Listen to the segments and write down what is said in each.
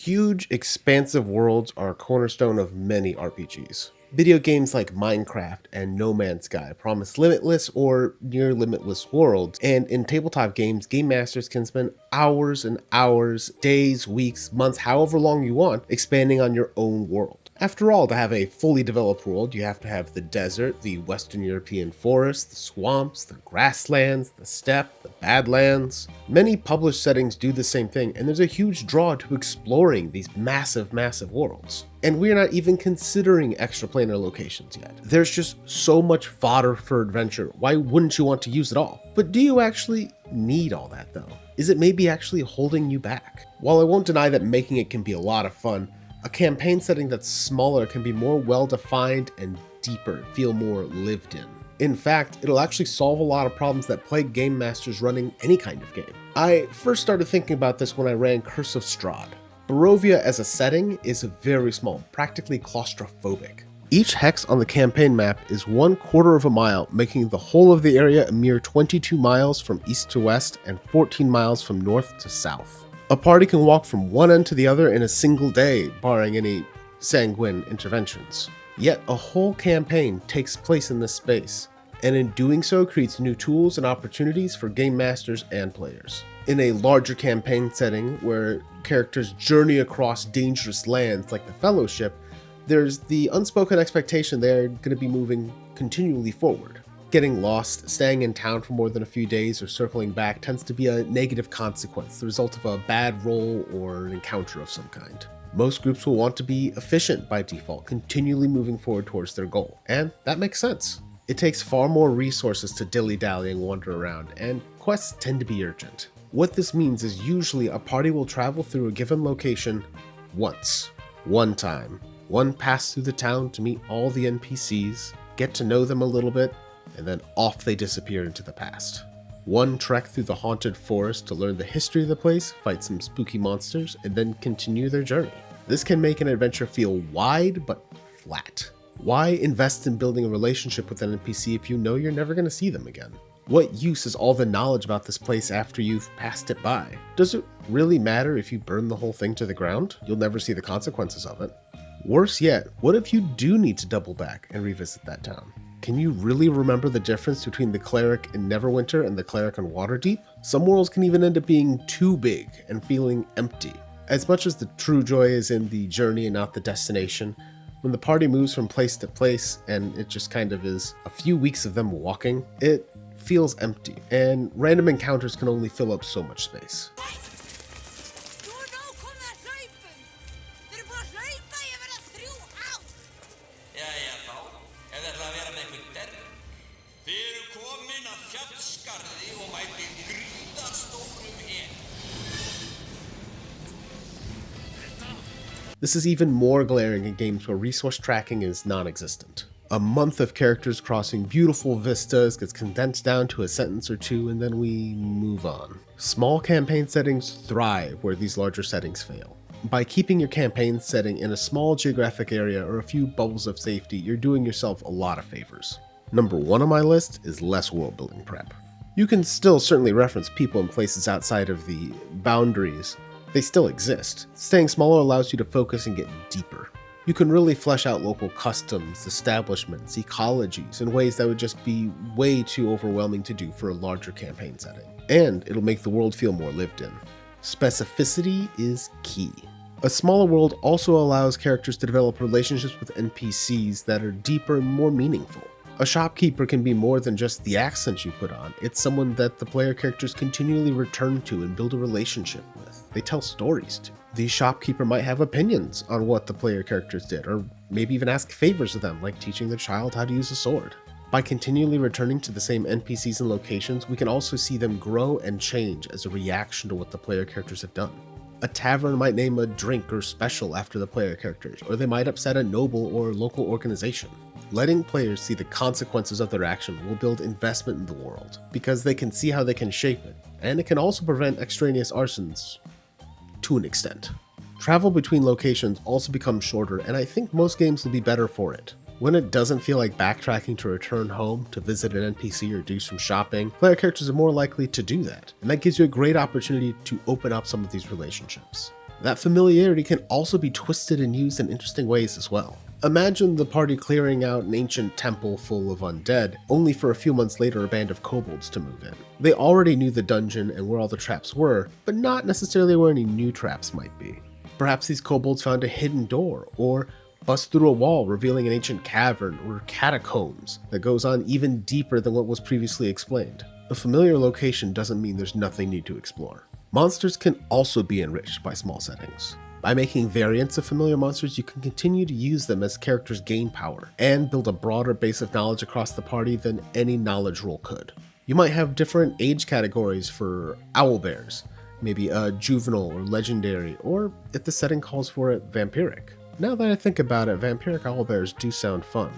Huge, expansive worlds are a cornerstone of many RPGs. Video games like Minecraft and No Man's Sky promise limitless or near limitless worlds, and in tabletop games, game masters can spend hours and hours, days, weeks, months, however long you want, expanding on your own world. After all, to have a fully developed world, you have to have the desert, the Western European forest, the swamps, the grasslands, the steppe, the badlands. Many published settings do the same thing, and there's a huge draw to exploring these massive, massive worlds. And we're not even considering extra planar locations yet. There's just so much fodder for adventure. Why wouldn't you want to use it all? But do you actually need all that though? Is it maybe actually holding you back? While I won't deny that making it can be a lot of fun, a campaign setting that's smaller can be more well-defined and deeper, feel more lived in. In fact, it'll actually solve a lot of problems that plague game masters running any kind of game. I first started thinking about this when I ran Curse of Strahd. Barovia as a setting is very small, practically claustrophobic. Each hex on the campaign map is 1/4 of a mile, making the whole of the area a mere 22 miles from east to west and 14 miles from north to south. A party can walk from one end to the other in a single day, barring any sanguine interventions. Yet a whole campaign takes place in this space, and in doing so creates new tools and opportunities for game masters and players. In a larger campaign setting where characters journey across dangerous lands like the Fellowship, there's the unspoken expectation they're going to be moving continually forward. Getting lost, staying in town for more than a few days, or circling back tends to be a negative consequence, the result of a bad roll or an encounter of some kind. Most groups will want to be efficient by default, continually moving forward towards their goal, and that makes sense. It takes far more resources to dilly-dally and wander around, and quests tend to be urgent. What this means is usually a party will travel through a given location once, one time. One pass through the town to meet all the NPCs, get to know them a little bit, and then off they disappear into the past. One trek through the haunted forest to learn the history of the place, fight some spooky monsters, and then continue their journey. This can make an adventure feel wide but flat. Why invest in building a relationship with an NPC if you know you're never going to see them again? What use is all the knowledge about this place after you've passed it by? Does it really matter if you burn the whole thing to the ground? You'll never see the consequences of it. Worse yet, what if you do need to double back and revisit that town? Can you really remember the difference between the cleric in Neverwinter and the cleric in Waterdeep? Some worlds can even end up being too big and feeling empty. As much as the true joy is in the journey and not the destination, when the party moves from place to place and it just kind of is a few weeks of them walking, it feels empty, and random encounters can only fill up so much space. This is even more glaring in games where resource tracking is non-existent. A month of characters crossing beautiful vistas gets condensed down to a sentence or two, and then we move on. Small campaign settings thrive where these larger settings fail. By keeping your campaign setting in a small geographic area or a few bubbles of safety, you're doing yourself a lot of favors. Number 1 on my list is less world building prep. You can still certainly reference people and places outside of the boundaries. They still exist. Staying smaller allows you to focus and get deeper. You can really flesh out local customs, establishments, ecologies in ways that would just be way too overwhelming to do for a larger campaign setting. And it'll make the world feel more lived in. Specificity is key. A smaller world also allows characters to develop relationships with NPCs that are deeper and more meaningful. A shopkeeper can be more than just the accent you put on. It's someone that the player characters continually return to and build a relationship with. They tell stories to. The shopkeeper might have opinions on what the player characters did, or maybe even ask favors of them, like teaching their child how to use a sword. By continually returning to the same NPCs and locations, we can also see them grow and change as a reaction to what the player characters have done. A tavern might name a drink or special after the player characters, or they might upset a noble or local organization. Letting players see the consequences of their action will build investment in the world, because they can see how they can shape it, and it can also prevent extraneous arsons to an extent. Travel between locations also becomes shorter, and I think most games will be better for it. When it doesn't feel like backtracking to return home to visit an NPC or do some shopping, player characters are more likely to do that, and that gives you a great opportunity to open up some of these relationships. That familiarity can also be twisted and used in interesting ways as well. Imagine the party clearing out an ancient temple full of undead, only for a few months later a band of kobolds to move in. They already knew the dungeon and where all the traps were, but not necessarily where any new traps might be. Perhaps these kobolds found a hidden door, or bust through a wall revealing an ancient cavern or catacombs that goes on even deeper than what was previously explained. A familiar location doesn't mean there's nothing new to explore. Monsters can also be enriched by small settings. By making variants of familiar monsters, you can continue to use them as characters gain power, and build a broader base of knowledge across the party than any knowledge roll could. You might have different age categories for owlbears, maybe a juvenile or legendary, or if the setting calls for it, vampiric. Now that I think about it, vampiric owlbears do sound fun.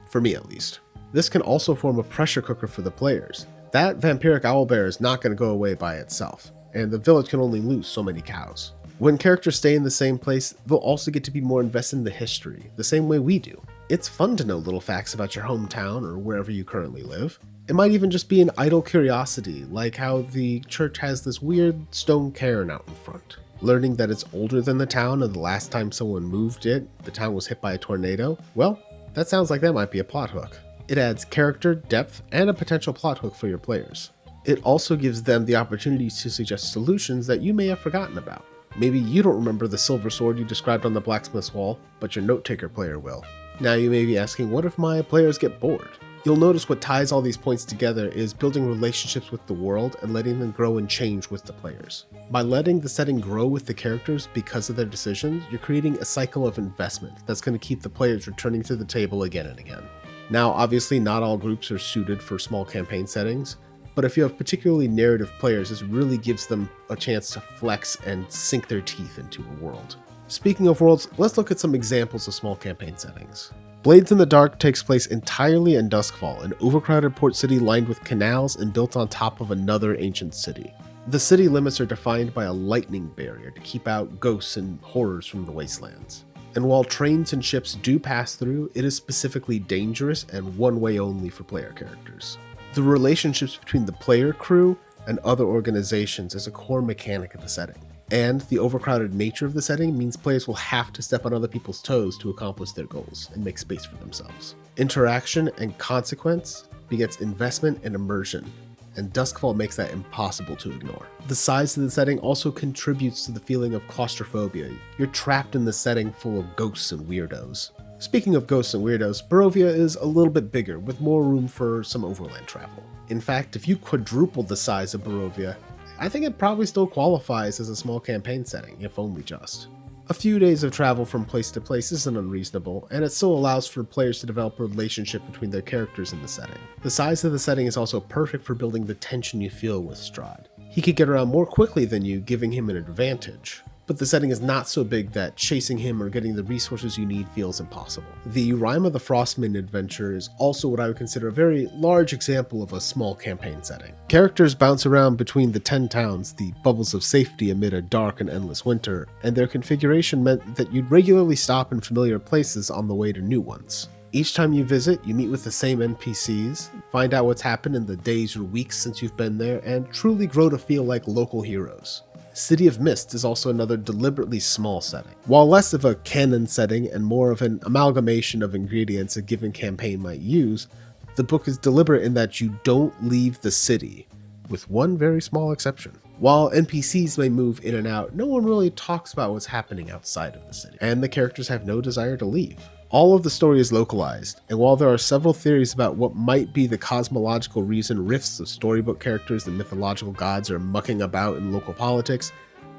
For me at least. This can also form a pressure cooker for the players. That vampiric owlbear is not going to go away by itself, and the village can only lose so many cows. When characters stay in the same place, they'll also get to be more invested in the history, the same way we do. It's fun to know little facts about your hometown or wherever you currently live. It might even just be an idle curiosity, like how the church has this weird stone cairn out in front. Learning that it's older than the town and the last time someone moved it, the town was hit by a tornado, well, that sounds like that might be a plot hook. It adds character, depth, and a potential plot hook for your players. It also gives them the opportunity to suggest solutions that you may have forgotten about. Maybe you don't remember the silver sword you described on the blacksmith's wall, but your note-taker player will. Now you may be asking, what if my players get bored? You'll notice what ties all these points together is building relationships with the world and letting them grow and change with the players. By letting the setting grow with the characters because of their decisions, you're creating a cycle of investment that's going to keep the players returning to the table again and again. Now, obviously not all groups are suited for small campaign settings, but if you have particularly narrative players, this really gives them a chance to flex and sink their teeth into a world. Speaking of worlds, let's look at some examples of small campaign settings. Blades in the Dark takes place entirely in Duskfall, an overcrowded port city lined with canals and built on top of another ancient city. The city limits are defined by a lightning barrier to keep out ghosts and horrors from the wastelands. And while trains and ships do pass through, it is specifically dangerous and one way only for player characters. The relationships between the player crew and other organizations is a core mechanic of the setting. And the overcrowded nature of the setting means players will have to step on other people's toes to accomplish their goals and make space for themselves. Interaction and consequence begets investment and immersion, and Duskfall makes that impossible to ignore. The size of the setting also contributes to the feeling of claustrophobia. You're trapped in the setting full of ghosts and weirdos. Speaking of ghosts and weirdos, Barovia is a little bit bigger, with more room for some overland travel. In fact, if you quadrupled the size of Barovia, I think it probably still qualifies as a small campaign setting, if only just. A few days of travel from place to place isn't unreasonable, and it still allows for players to develop a relationship between their characters in the setting. The size of the setting is also perfect for building the tension you feel with Strahd. He could get around more quickly than you, giving him an advantage. But the setting is not so big that chasing him or getting the resources you need feels impossible. The Rime of the Frostmaiden adventure is also what I would consider a very large example of a small campaign setting. Characters bounce around between the 10 towns, the bubbles of safety amid a dark and endless winter, and their configuration meant that you'd regularly stop in familiar places on the way to new ones. Each time you visit, you meet with the same NPCs, find out what's happened in the days or weeks since you've been there, and truly grow to feel like local heroes. City of Mist is also another deliberately small setting. While less of a canon setting and more of an amalgamation of ingredients a given campaign might use, the book is deliberate in that you don't leave the city, with one very small exception. While NPCs may move in and out, no one really talks about what's happening outside of the city, and the characters have no desire to leave. All of the story is localized, and while there are several theories about what might be the cosmological reason rifts of storybook characters and mythological gods are mucking about in local politics,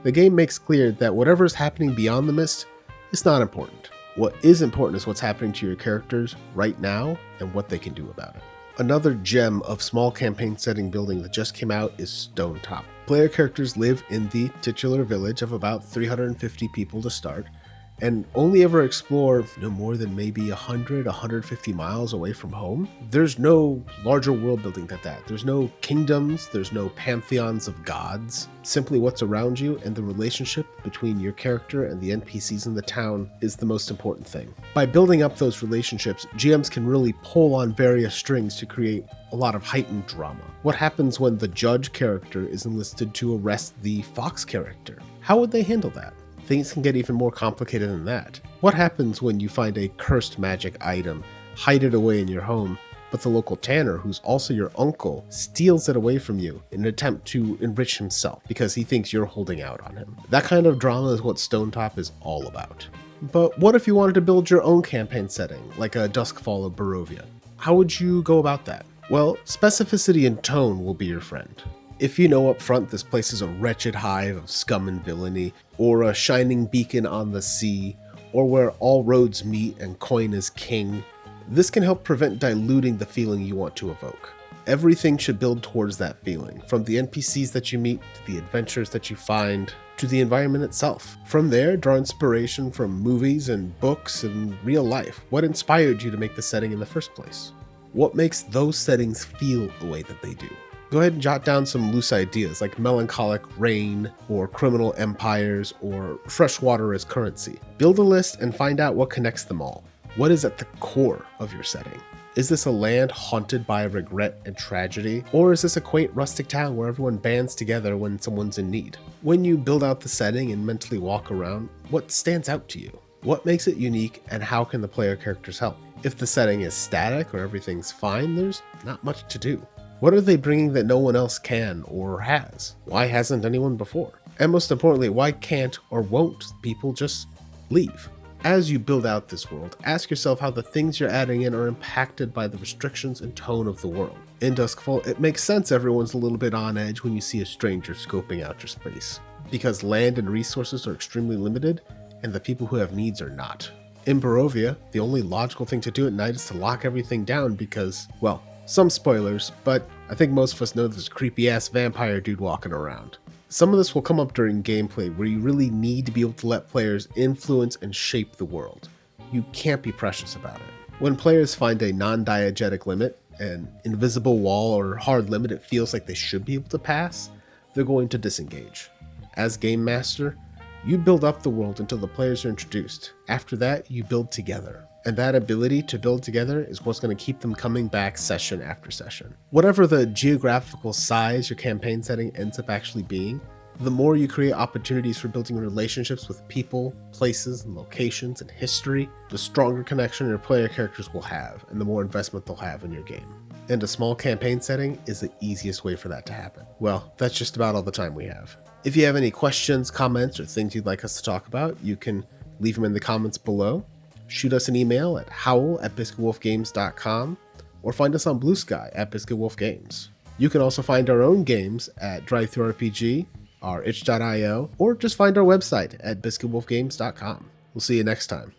the game makes clear that whatever is happening beyond the mist is not important. What is important is what's happening to your characters right now and what they can do about it. Another gem of small campaign setting building that just came out is Stone Top. Player characters live in the titular village of about 350 people to start, and only ever explore no more than maybe 150 miles away from home. There's no larger world building than that. There's no kingdoms, there's no pantheons of gods. Simply what's around you and the relationship between your character and the NPCs in the town is the most important thing. By building up those relationships, GMs can really pull on various strings to create a lot of heightened drama. What happens when the judge character is enlisted to arrest the fox character? How would they handle that? Things can get even more complicated than that. What happens when you find a cursed magic item, hide it away in your home, but the local tanner, who's also your uncle, steals it away from you in an attempt to enrich himself because he thinks you're holding out on him? That kind of drama is what Stonetop is all about. But what if you wanted to build your own campaign setting, like a Duskfall of Barovia? How would you go about that? Well, specificity and tone will be your friend. If you know up front this place is a wretched hive of scum and villainy, or a shining beacon on the sea, or where all roads meet and coin is king, this can help prevent diluting the feeling you want to evoke. Everything should build towards that feeling, from the NPCs that you meet, to the adventures that you find, to the environment itself. From there, draw inspiration from movies and books and real life. What inspired you to make the setting in the first place? What makes those settings feel the way that they do? Go ahead and jot down some loose ideas like melancholic rain, or criminal empires, or freshwater as currency. Build a list and find out what connects them all. What is at the core of your setting? Is this a land haunted by regret and tragedy? Or is this a quaint rustic town where everyone bands together when someone's in need? When you build out the setting and mentally walk around, what stands out to you? What makes it unique, and how can the player characters help? If the setting is static or everything's fine, there's not much to do. What are they bringing that no one else can or has? Why hasn't anyone before? And most importantly, why can't or won't people just leave? As you build out this world, ask yourself how the things you're adding in are impacted by the restrictions and tone of the world. In Duskfall, it makes sense everyone's a little bit on edge when you see a stranger scoping out your space, because land and resources are extremely limited, and the people who have needs are not. In Barovia, the only logical thing to do at night is to lock everything down because, well, some spoilers, but I think most of us know there's a creepy ass vampire dude walking around. Some of this will come up during gameplay where you really need to be able to let players influence and shape the world. You can't be precious about it. When players find a non-diegetic limit, an invisible wall or hard limit it feels like they should be able to pass, they're going to disengage. As Game Master, you build up the world until the players are introduced. After that, you build together. And that ability to build together is what's going to keep them coming back session after session. Whatever the geographical size your campaign setting ends up actually being, the more you create opportunities for building relationships with people, places, and locations, and history, the stronger connection your player characters will have, and the more investment they'll have in your game. And a small campaign setting is the easiest way for that to happen. Well, that's just about all the time we have. If you have any questions, comments, or things you'd like us to talk about, you can leave them in the comments below. Shoot us an email at howl@biscuitwolfgames.com, or find us on Blue Sky at Biscuit Wolf Games. You can also find our own games at DriveThruRPG, our itch.io, or just find our website at biscuitwolfgames.com. We'll see you next time.